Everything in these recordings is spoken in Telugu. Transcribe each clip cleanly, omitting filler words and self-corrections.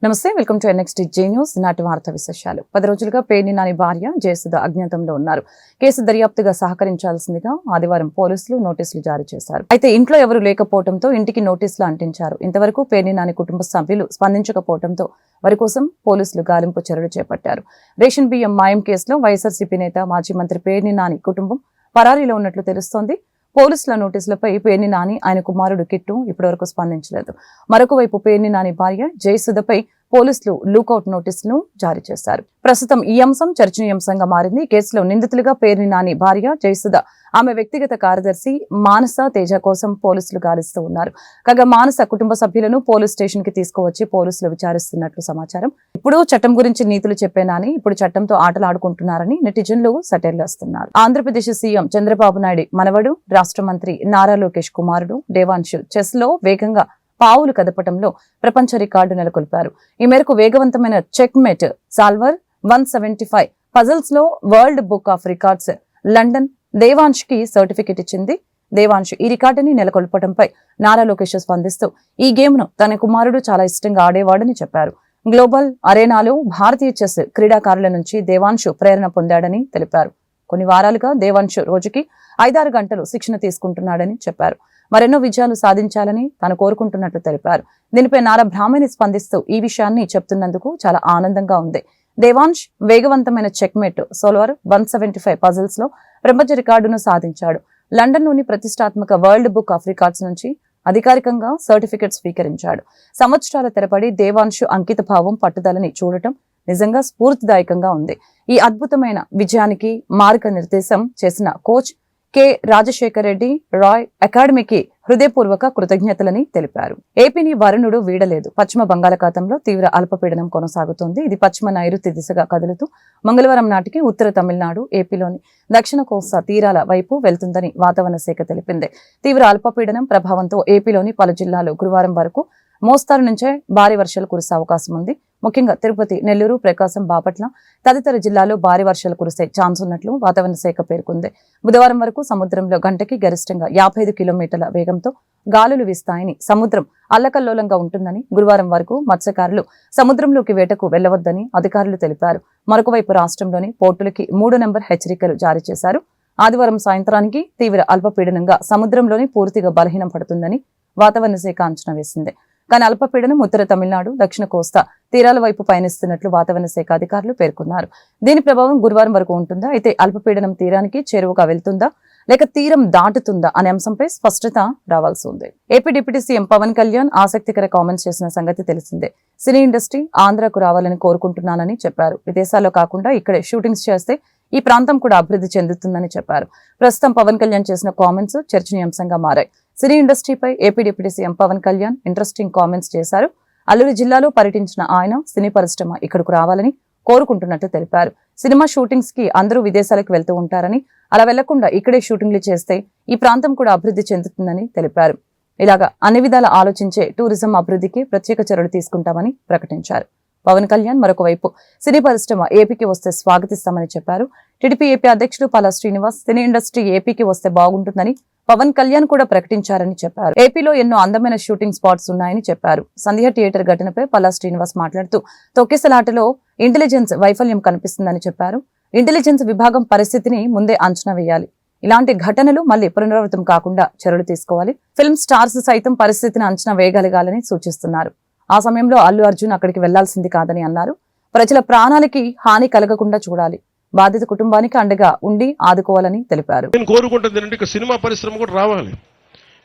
నమస్తే, welcome to next J news. నాటి వార్తా విశేషాలు. 10 రోజులుగా పేర్ని నాని భార్య జయసుధ అజ్ఞాతంలో ఉన్నారు. కేసు దర్యాప్తుగా సహకరించాల్సిందిగా ఆదివారం పోలీసులు నోటీసులు జారీ చేశారు. అయితే ఇంట్లో ఎవరు లేకపోవడంతో ఇంటికి నోటీసులు అంటించారు. ఇంతవరకు పేర్ని నాని కుటుంబ సభ్యులు స్పందించకపోవడంతో వారి కోసం పోలీసులు గాలింపు చర్యలు చేపట్టారు. రేషన్ బియ్యం మాయం కేసులో వైఎస్ఆర్సీపీ నేత మాజీ మంత్రి పేర్ని నాని కుటుంబం పరారీలో ఉన్నట్లు తెలుస్తోంది. పోలీసుల నోటీసులపై పేర్ని నాని, ఆయన కుమారుడు కిట్టు ఇప్పటివరకు స్పందించలేదు. మరొక వైపు పేర్ని నాని భార్య జయసుధపై పోలీసులు లూకౌట్ నోటీసులను జారీ చేశారు. ప్రస్తుతం ఈ అంశం చర్చనీయాంశంగా మారింది. కేసులో నిందితులుగా పేర్ని నాని భార్య జయసుధ, ఆమె వ్యక్తిగత కార్యదర్శి మానస తేజ కోసం పోలీసులు గాలిస్తూ ఉన్నారు. కాగా మానస కుటుంబ సభ్యులను పోలీస్ స్టేషన్ కి తీసుకువచ్చి పోలీసులు విచారిస్తున్నట్లు సమాచారం. ఇప్పుడు చట్టం గురించి నీతులు చెప్పే నాని ఇప్పుడు చట్టంతో ఆటలాడుకుంటున్నారని నెటిజన్లు సెటైర్లు వేస్తున్నారు. ఆంధ్రప్రదేశ్ సీఎం చంద్రబాబు నాయుడు మనవడు, రాష్ట్ర మంత్రి నారా లోకేష్ కుమారుడు దేవాన్షు చెస్ లో వేగంగా పావులు కదపటంలో ప్రపంచ రికార్డు నెలకొల్పారు. ఈ మేరకు వేగవంతమైన చెక్ మేట్ సాల్వర్ 175 పజల్స్ లో world book of records London Devansh కి సర్టిఫికెట్ ఇచ్చింది. దేవాన్ష్ ఈ రికార్డుని నెలకొల్పడంపై నారా లోకేష్ స్పందిస్తూ ఈ గేమ్ ను తన కుమారుడు చాలా ఇష్టంగా ఆడేవాడని చెప్పారు. గ్లోబల్ అరేనాలో భారతీయ చెస్ క్రీడాకారుల నుంచి దేవాన్ష్ ప్రేరణ పొందాడని తెలిపారు. కొన్ని వారాలుగా దేవాన్ష్ రోజుకి 5-6 గంటలు శిక్షణ తీసుకుంటున్నాడని చెప్పారు. మరెన్నో విజయాలు సాధించాలని తాను కోరుకుంటున్నట్లు తెలిపారు. దీనిపై నారా బ్రాహ్మణి స్పందిస్తూ ఈ విషయాన్ని చెప్తున్నందుకు చాలా ఆనందంగా ఉంది. దేవాన్ష్ వేగవంతమైన చెక్మేట్ సోల్వర్ 175 పజల్స్ లో ప్రపంచ రికార్డును సాధించాడు. లండన్లోని ప్రతిష్టాత్మక వరల్డ్ బుక్ ఆఫ్ రికార్డ్స్ నుంచి అధికారికంగా సర్టిఫికెట్ స్వీకరించాడు. సంవత్సరాల తరబడి దేవాన్ష్ అంకిత భావం, పట్టుదలని చూడటం నిజంగా స్ఫూర్తిదాయకంగా ఉంది. ఈ అద్భుతమైన విజయానికి మార్గనిర్దేశం చేసిన కోచ్ కె రాజశేఖర్ రెడ్డి రాయ్ అకాడమీకి హృదయపూర్వక కృతజ్ఞతలని తెలిపారు. ఏపీని వరుణుడు వీడలేదు. పశ్చిమ బంగాళాఖాతంలో తీవ్ర అల్పపీడనం కొనసాగుతోంది. ఇది పశ్చిమ నైరుతి దిశగా కదులుతూ మంగళవారం నాటికి ఉత్తర తమిళనాడు, ఏపీలోని దక్షిణ కోస్తా తీరాల వైపు వెళ్తుందని వాతావరణ శాఖ తెలిపింది. తీవ్ర అల్పపీడనం ప్రభావంతో ఏపీలోని పలు జిల్లాలు గురువారం వరకు మోస్తారు నుంచే భారీ వర్షాలు కురిసే అవకాశం ఉంది. ముఖ్యంగా తిరుపతి, నెల్లూరు, ప్రకాశం, బాపట్ల తదితర జిల్లాల్లో భారీ వర్షాలు కురిసే ఛాన్స్ ఉన్నట్లు వాతావరణ శాఖ పేర్కొంది. బుధవారం వరకు సముద్రంలో గంటకి గరిష్టంగా 55 కిలోమీటర్ల వేగంతో గాలులు వీస్తాయని, సముద్రం అల్లకల్లోలంగా ఉంటుందని, గురువారం వరకు మత్స్యకారులు సముద్రంలోకి వేటకు వెళ్లవద్దని అధికారులు తెలిపారు. మరొకవైపు రాష్ట్రంలోని పోర్టులకి 3 నెంబర్ హెచ్చరికలు జారీ చేశారు. ఆదివారం సాయంత్రానికి తీవ్ర అల్పపీడనంగా సముద్రంలోని పూర్తిగా బలహీనం పడుతుందని వాతావరణ శాఖ అంచనా వేసింది. కానీ అల్పపీడనం ఉత్తర తమిళనాడు, దక్షిణ కోస్తా తీరాల వైపు పయనిస్తున్నట్లు వాతావరణ శాఖ అధికారులు పేర్కొన్నారు. దీని ప్రభావం గురువారం వరకు ఉంటుందా, అయితే అల్పపీడనం తీరానికి చేరువగా వెళ్తుందా లేక తీరం దాటుతుందా అనే అంశంపై స్పష్టత రావాల్సి ఉంది. AP deputy CM Pawan Kalyan ఆసక్తికర కామెంట్స్ చేసిన సంగతి తెలిసిందే. సినీ ఇండస్ట్రీ ఆంధ్రకు రావాలని కోరుకుంటున్నానని చెప్పారు. విదేశాల్లో కాకుండా ఇక్కడే షూటింగ్స్ చేస్తే ఈ ప్రాంతం కూడా అభివృద్ధి చెందుతుందని చెప్పారు. ప్రస్తుతం పవన్ కళ్యాణ్ చేసిన కామెంట్స్ చర్చనీయాంశంగా మారాయి. సినీ ఇండస్ట్రీపై AP deputy CM Pawan Kalyan interesting comments చేశారు. అల్లూరు జిల్లాలో పర్యటించిన ఆయన సినీ పరిశ్రమ ఇక్కడకు రావాలని కోరుకుంటున్నట్టు తెలిపారు. సినిమా షూటింగ్స్ కి అందరూ విదేశాలకు వెళ్తూ ఉంటారని, అలా వెళ్లకుండా ఇక్కడే షూటింగ్లు చేస్తే ఈ ప్రాంతం కూడా అభివృద్ధి చెందుతుందని తెలిపారు. ఇలాగా అన్ని విధాల ఆలోచించే టూరిజం అభివృద్ధికి ప్రత్యేక చర్యలు తీసుకుంటామని ప్రకటించారు. పవన్ కళ్యాణ్ మరొక వైపు సినీ పరిశ్రమ ఏపీకి వస్తే స్వాగతిస్తామని చెప్పారు. టీడీపీ ఏపీ అధ్యక్షుడు పల్లా శ్రీనివాస్ సినీ ఇండస్ట్రీ ఏపీకి వస్తే బాగుంటుందని పవన్ కళ్యాణ్ కూడా ప్రకటించారని చెప్పారు. ఏపీలో ఎన్నో అందమైన షూటింగ్ స్పాట్స్ ఉన్నాయని చెప్పారు. సంధ్య థియేటర్ ఘటనపై పల్లా శ్రీనివాస్ మాట్లాడుతూ తొక్కిసలాటలో ఇంటెలిజెన్స్ వైఫల్యం కనిపిస్తుందని చెప్పారు. ఇంటెలిజెన్స్ విభాగం పరిస్థితిని ముందే అంచనా వేయాలి. ఇలాంటి ఘటనలు మళ్లీ పునరావృతం కాకుండా చర్యలు తీసుకోవాలి. ఫిల్మ్ స్టార్స్ సైతం పరిస్థితిని అంచనా వేయగలగాలని సూచిస్తున్నారు. ఆ సమయంలో అల్లు అర్జున్ అక్కడికి వెళ్లాల్సింది కాదని అన్నారు. ప్రజల ప్రాణాలకి హాని కలగకుండా చూడాలి. బాధిత కుటుంబానికి అండగా ఉండి ఆదుకోవాలని తెలిపారు. నేను కోరుకుంటుంది ఏంటంటే సినిమా పరిశ్రమ కూడా రావాలి.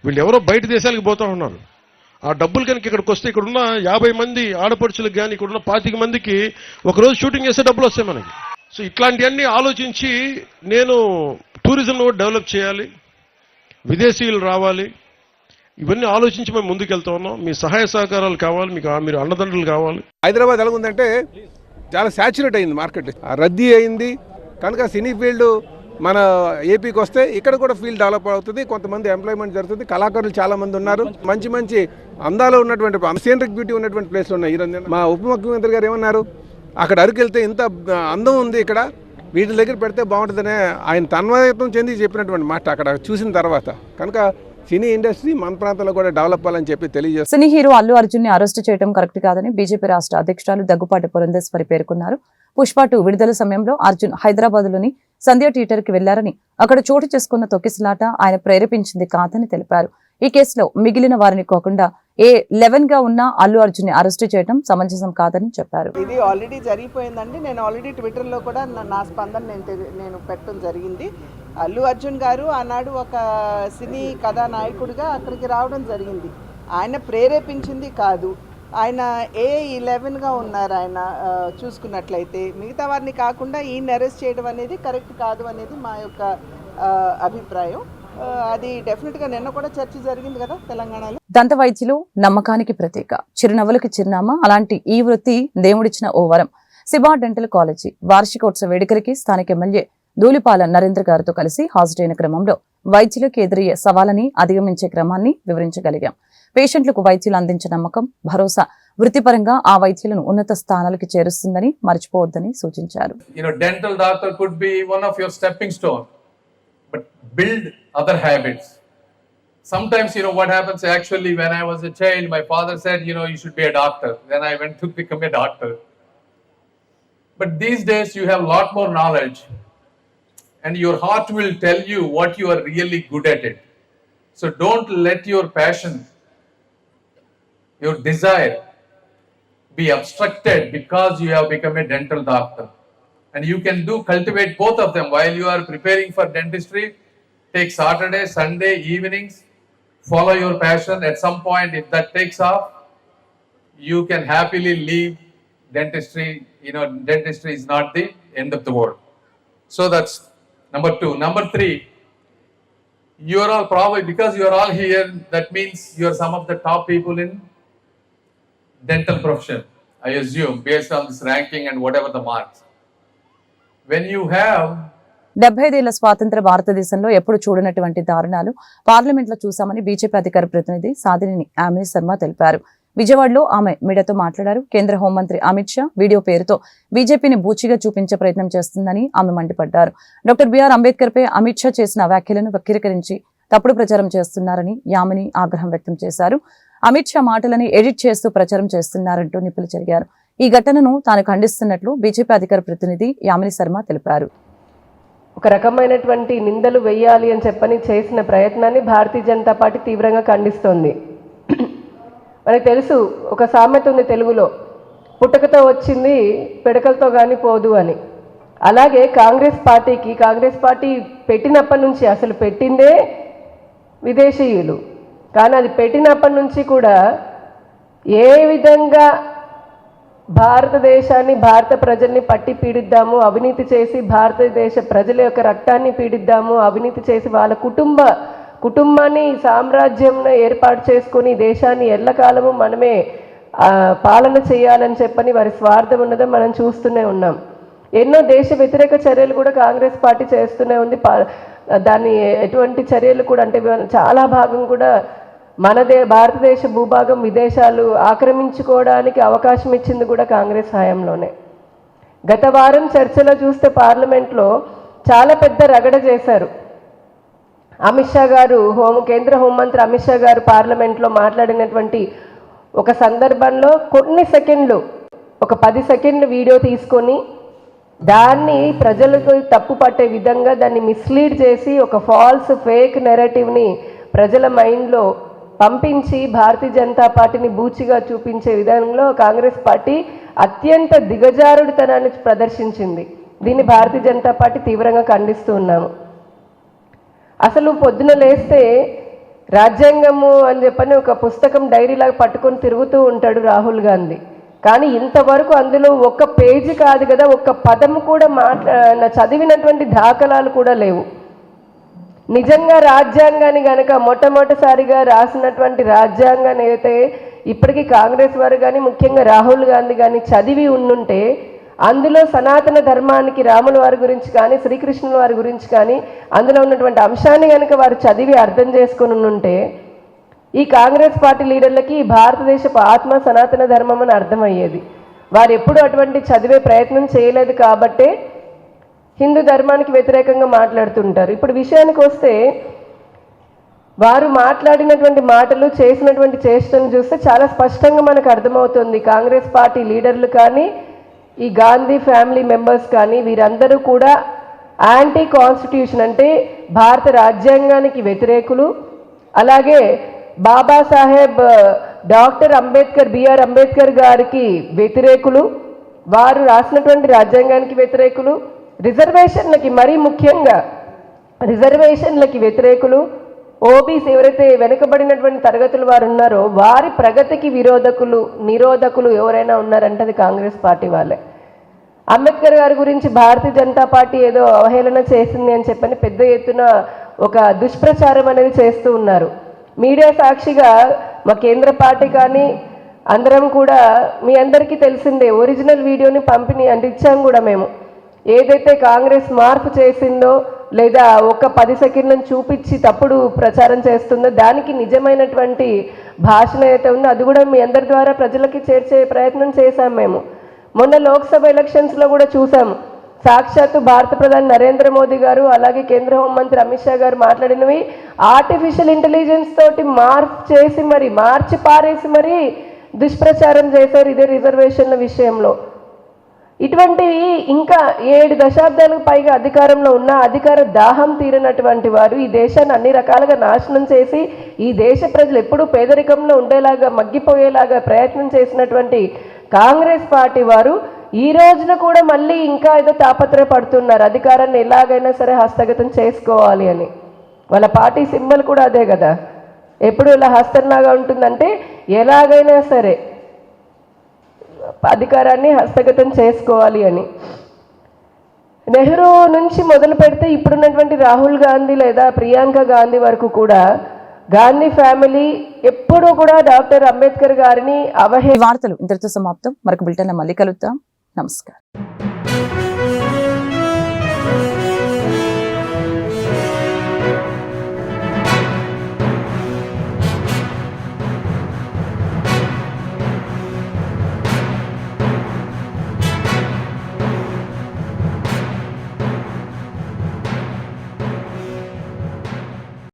వీళ్ళు ఎవరో బయట దేశాలకు పోతా ఉన్నారు. ఆ డబ్బులు కనుక ఇక్కడికి వస్తే ఇక్కడున్న 50 మంది ఆడపడుచులకు కానీ ఇక్కడున్న 25 మందికి ఒకరోజు షూటింగ్ చేస్తే డబ్బులు వస్తాయి మనకి. సో ఇట్లాంటివన్నీ ఆలోచించి నేను టూరిజంను కూడా డెవలప్ చేయాలి, విదేశీయులు రావాలి, ఇవన్నీ ఆలోచించి మేము ముందుకెళ్తా ఉన్నాం. మీ సహాయ సహకారాలు కావాలి, మీరు అండదండలు కావాలి. హైదరాబాద్ ఎలాగుందంటే చాలా సాచురేట్ అయింది మార్కెట్, రద్దీ అయింది కనుక సినీ ఫీల్డ్ మన ఏపీకి వస్తే ఇక్కడ కూడా ఫీల్డ్ డెవలప్ అవుతుంది, కొంతమంది ఎంప్లాయ్మెంట్ జరుగుతుంది, కళాకారులు చాలా మంది ఉన్నారు, మంచి మంచి అందాలు ఉన్నటువంటి సీనరిక్ బ్యూటీ ఉన్నటువంటి ప్లేస్లు ఉన్నాయి. మా ఉప ముఖ్యమంత్రి గారు ఏమన్నారు, అక్కడ అరకు వెళ్తే ఇంత అందం ఉంది, ఇక్కడ వీటి దగ్గర పెడితే బాగుంటుందనే ఆయన తన్మయత్వం చెంది చెప్పినటువంటి మాట అక్కడ చూసిన తర్వాత. కనుక సినీ ఇండస్ట్రీ మన ప్రాంతంలో కూడా డెవలప్ అవ్వాలని చెప్పి తెలియజేస్తాను. సినీ హీరో అల్లు అర్జున్ ని అరెస్టు చేయడం కరెక్ట్ కాదని బీజేపీ రాష్ట్ర అధ్యక్షురాలు దగ్గుపాటి పురంధేశ్వరి పేర్కొన్నారు. పుష్ప 2 విడుదల సమయంలో అర్జున్ హైదరాబాద్లోని సంధ్య థియేటర్ కి వెళ్లారని, అక్కడ చోటు చేసుకున్న తొక్కిసలాట ఆయన ప్రేరేపించింది కాదని తెలిపారు. ఈ కేసులో మిగిలిన వారిని కాకుండా A11 గా ఉన్న అల్లు అర్జున్ ని అరెస్టు చేయడం సమంజసం కాదని చెప్పారు. ఇది ఆల్రెడీ జరిగిపోయిందండి. నేను ఆల్రెడీ ట్విట్టర్లో కూడా నా స్పందన నేను పెట్టడం జరిగింది. అల్లు అర్జున్ గారు ఆనాడు ఒక సినీ కథానాయకుడిగా అక్కడికి రావడం జరిగింది. ఆయన ప్రేరేపించింది కాదు. ఆయన A11గా ఉన్నారు. ఆయన చూసుకున్నట్లయితే మిగతా వారిని కాకుండా ఈయన అరెస్ట్ చేయడం అనేది కరెక్ట్ కాదు అనేది మా యొక్క అభిప్రాయం. అది డెఫినెట్గా నిన్న కూడా చర్చ జరిగింది కదా తెలంగాణలో. దంత వైద్యులు నమ్మకానికి ప్రతీక, చిరునవ్వులకి చిరునామా. అలాంటి ఈ వృత్తి దేవుడిచ్చిన ఓ వరం. సిబా డెంటల్ కాలేజీ వార్షికోత్సవ వేడుకలకి స్థానిక ఎమ్మెల్యే ధూళిపాల నరేంద్ర గారితో కలిసి హాజరైన క్రమంలో వైద్యులకు ఎదురయ్యే సవాలని అధిగమించే క్రమాన్ని వివరించగలిగాం. పేషెంట్లకు వైద్యులు అందించే నమ్మకం, భరోసా వృత్తిపరంగా ఆ వైద్యులను ఉన్నత స్థానాలకు చేరుస్తుందని మర్చిపోవద్దని సూచించారు. Dental doctor could be one of your stepping stone, but build other habits. Sometimes, what happens actually, when I was a child, my father said, you should be a doctor. Then I went to become a doctor. But these days you have a lot more knowledge and your heart will tell you what you are really good at it. So don't let your passion, your desire be obstructed because you have become a dental doctor. And you can cultivate both of them while you are preparing for dentistry. Take Saturday, Sunday, evenings, follow your passion. At some point, if that takes off, you can happily leave dentistry. Dentistry is not the end of the world. So that's number 2. Number 3, you are all probably, because you are all here, that means you are some of the top people in dental profession, I assume, based on this ranking and whatever the marks. When you have 75 ఏళ్ల స్వాతంత్ర భారతదేశంలో ఎప్పుడు చూడనటువంటి దారుణాలు పార్లమెంట్లో చూశామని బీజేపీ అధికార ప్రతినిధి సాధినేని ఆమె శర్మ తెలిపారు. విజయవాడలో ఆమె మీడియాతో మాట్లాడారు. కేంద్ర హోంమంత్రి అమిత్ షా వీడియో పేరుతో బీజేపీని బూచిగా చూపించే ప్రయత్నం చేస్తుందని ఆమె మండిపడ్డారు. డాక్టర్ బిఆర్ అంబేద్కర్ పై అమిత్ షా చేసిన వ్యాఖ్యలను వక్రీకరించి తప్పుడు ప్రచారం చేస్తున్నారని యామిని ఆగ్రహం వ్యక్తం చేశారు. అమిత్ షా మాటలని ఎడిట్ చేస్తూ ప్రచారం చేస్తున్నారంటూ నిప్పులు చెరిగారు. ఈ ఘటనను తాను ఖండిస్తున్నట్లు బీజేపీ అధికార ప్రతినిధి యామిని శర్మ తెలిపారు. ఒక రకమైనటువంటి నిందలు వేయాలి అని చెప్పని చేసిన ప్రయత్నాన్ని భారతీయ జనతా పార్టీ తీవ్రంగా ఖండిస్తోంది. మనకు తెలుసు, ఒక సామెత ఉంది తెలుగులో, పుట్టకతో వచ్చింది పిడకలతో కానీ పోదు అని. అలాగే కాంగ్రెస్ పార్టీ పెట్టినప్పటి నుంచి, అసలు పెట్టిందే విదేశీయులు, కానీ అది పెట్టినప్పటి నుంచి కూడా ఏ విధంగా భారతదేశాన్ని, భారత ప్రజల్ని పట్టి పీడిద్దాము, అవినీతి చేసి భారతదేశ ప్రజల యొక్క రక్తాన్ని పీడిద్దాము, అవినీతి చేసి వాళ్ళ కుటుంబాన్ని సామ్రాజ్యంను ఏర్పాటు చేసుకొని దేశాన్ని ఎల్లకాలము మనమే పాలన చేయాలని చెప్పని వారి స్వార్థం ఉన్నదో మనం చూస్తూనే ఉన్నాం. ఎన్నో దేశ వ్యతిరేక చర్యలు కూడా కాంగ్రెస్ పార్టీ చేస్తూనే ఉంది. దాన్ని ఎటువంటి చర్యలు కూడా, అంటే చాలా భాగం కూడా భారతదేశ భూభాగం విదేశాలు ఆక్రమించుకోవడానికి అవకాశం ఇచ్చింది కూడా కాంగ్రెస్ హయాంలోనే. గత వారం చర్చలో చూస్తే పార్లమెంట్లో చాలా పెద్ద రగడ చేశారు. అమిత్ షా గారు, కేంద్ర హోంమంత్రి అమిత్ షా గారు పార్లమెంట్లో మాట్లాడినటువంటి ఒక సందర్భంలో కొన్ని సెకండ్లు, ఒక 10 సెకండ్లు వీడియో తీసుకొని దాన్ని ప్రజలకు తప్పు పట్టే విధంగా దాన్ని మిస్లీడ్ చేసి ఒక ఫేక్ నెరేటివ్ని ప్రజల మైండ్లో పంపించి భారతీయ జనతా పార్టీని బూచిగా చూపించే విధానంలో కాంగ్రెస్ పార్టీ అత్యంత దిగజారుడితనాన్ని ప్రదర్శించింది. దీన్ని భారతీయ జనతా పార్టీ తీవ్రంగా ఖండిస్తూ ఉన్నాము. అసలు పొద్దున లేస్తే రాజ్యాంగము అని చెప్పని ఒక పుస్తకం డైరీలాగా పట్టుకొని తిరుగుతూ ఉంటాడు రాహుల్ గాంధీ. కానీ ఇంతవరకు అందులో ఒక్క పేజీ కాదు కదా, ఒక్క పదము కూడా చదివినటువంటి దాఖలాలు కూడా లేవు. నిజంగా రాజ్యాంగాన్ని కనుక మొట్టమొదటిసారిగా రాసినటువంటి రాజ్యాంగాన్ని అయితే ఇప్పటికీ కాంగ్రెస్ వారు కానీ ముఖ్యంగా రాహుల్ గాంధీ కానీ చదివి ఉండుంటే అందులో సనాతన ధర్మానికి రాముల వారి గురించి కానీ శ్రీకృష్ణుల వారి గురించి కానీ అందులో ఉన్నటువంటి అంశాన్ని కనుక వారు చదివి అర్థం చేసుకుని ఉంటే ఈ కాంగ్రెస్ పార్టీ లీడర్లకి భారతదేశపు ఆత్మ సనాతన ధర్మం అని అర్థమయ్యేది. వారు ఎప్పుడు అటువంటి చదివే ప్రయత్నం చేయలేదు కాబట్టే హిందూ ధర్మానికి వ్యతిరేకంగా మాట్లాడుతుంటారు. ఇప్పుడు విషయానికి వస్తే వారు మాట్లాడినటువంటి మాటలు, చేసినటువంటి చేష్టను చూస్తే చాలా స్పష్టంగా మనకు అర్థమవుతుంది. కాంగ్రెస్ పార్టీ లీడర్లు కానీ, ఈ గాంధీ ఫ్యామిలీ మెంబర్స్ కానీ వీరందరూ కూడా యాంటీ కాన్స్టిట్యూషన్, అంటే భారత రాజ్యాంగానికి వ్యతిరేకులు. అలాగే బాబాసాహెబ్ డాక్టర్ అంబేద్కర్, బిఆర్ అంబేద్కర్ గారికి వ్యతిరేకులు. వారు రాసినటువంటి రాజ్యాంగానికి వ్యతిరేకులు. రిజర్వేషన్లకి, మరీ ముఖ్యంగా రిజర్వేషన్లకి వ్యతిరేకులు. ఓబీసీ ఎవరైతే వెనుకబడినటువంటి తరగతులు వారు ఉన్నారో వారి ప్రగతికి నిరోధకులు ఎవరైనా ఉన్నారంటే అది కాంగ్రెస్ పార్టీ వాళ్ళే. అంబేద్కర్ గారి గురించి భారతీయ జనతా పార్టీ ఏదో అవహేళన చేసింది అని చెప్పని పెద్ద ఎత్తున ఒక దుష్ప్రచారం అనేది చేస్తూ ఉన్నారు. మీడియా సాక్షిగా మా కేంద్ర పార్టీ కానీ అందరం కూడా, మీ అందరికీ తెలిసిందే, ఒరిజినల్ వీడియోని ఇచ్చాం కూడా మేము. ఏదైతే కాంగ్రెస్ మార్పు చేసిందో లేదా ఒక 10 సెకండ్లను చూపించి తప్పుడు ప్రచారం చేస్తుందో దానికి నిజమైనటువంటి భాషణ అయితే ఉందో అది కూడా మీ అందరి ద్వారా ప్రజలకి చేర్చే ప్రయత్నం చేశాం మేము. మొన్న లోక్సభ ఎలక్షన్స్లో కూడా చూసాము. సాక్షాత్తు భారత ప్రధాని నరేంద్ర మోదీ గారు, అలాగే కేంద్ర హోంమంత్రి అమిత్ షా గారు మాట్లాడినవి ఆర్టిఫిషియల్ ఇంటెలిజెన్స్ తోటి మార్చి పారేసి మరి దుష్ప్రచారం చేశారు ఇదే రిజర్వేషన్ల విషయంలో. ఇటువంటివి ఇంకా 7 దశాబ్దాలకు పైగా అధికారంలో ఉన్న, అధికార దాహం తీరినటువంటి వారు ఈ దేశాన్ని అన్ని రకాలుగా నాశనం చేసి ఈ దేశ ప్రజలు ఎప్పుడూ పేదరికంలో ఉండేలాగా, మగ్గిపోయేలాగా ప్రయత్నం చేసినటువంటి కాంగ్రెస్ పార్టీ వారు ఈ రోజున కూడా మళ్ళీ ఇంకా ఏదో తాపత్రయపడుతున్నారు అధికారాన్ని ఎలాగైనా సరే హస్తగతం చేసుకోవాలి అని. వాళ్ళ పార్టీ సింబల్ కూడా అదే కదా, ఎప్పుడు ఇలా హస్తంలాగా ఉంటుందంటే ఎలాగైనా సరే అధికారాన్ని హస్తగతం చేసుకోవాలి అని. నెహ్రూ నుంచి మొదలు పెడితే ఇప్పుడున్నటువంటి రాహుల్ గాంధీ లేదా ప్రియాంక గాంధీ వరకు కూడా గాంధీ ఫ్యామిలీ ఎప్పుడూ కూడా డాక్టర్ అంబేద్కర్ గారిని ఈ వార్తలు ఇంతటితో సమాప్తం. మరొక బులెటిన్లో మళ్ళీ కలుద్దాం. నమస్కారం.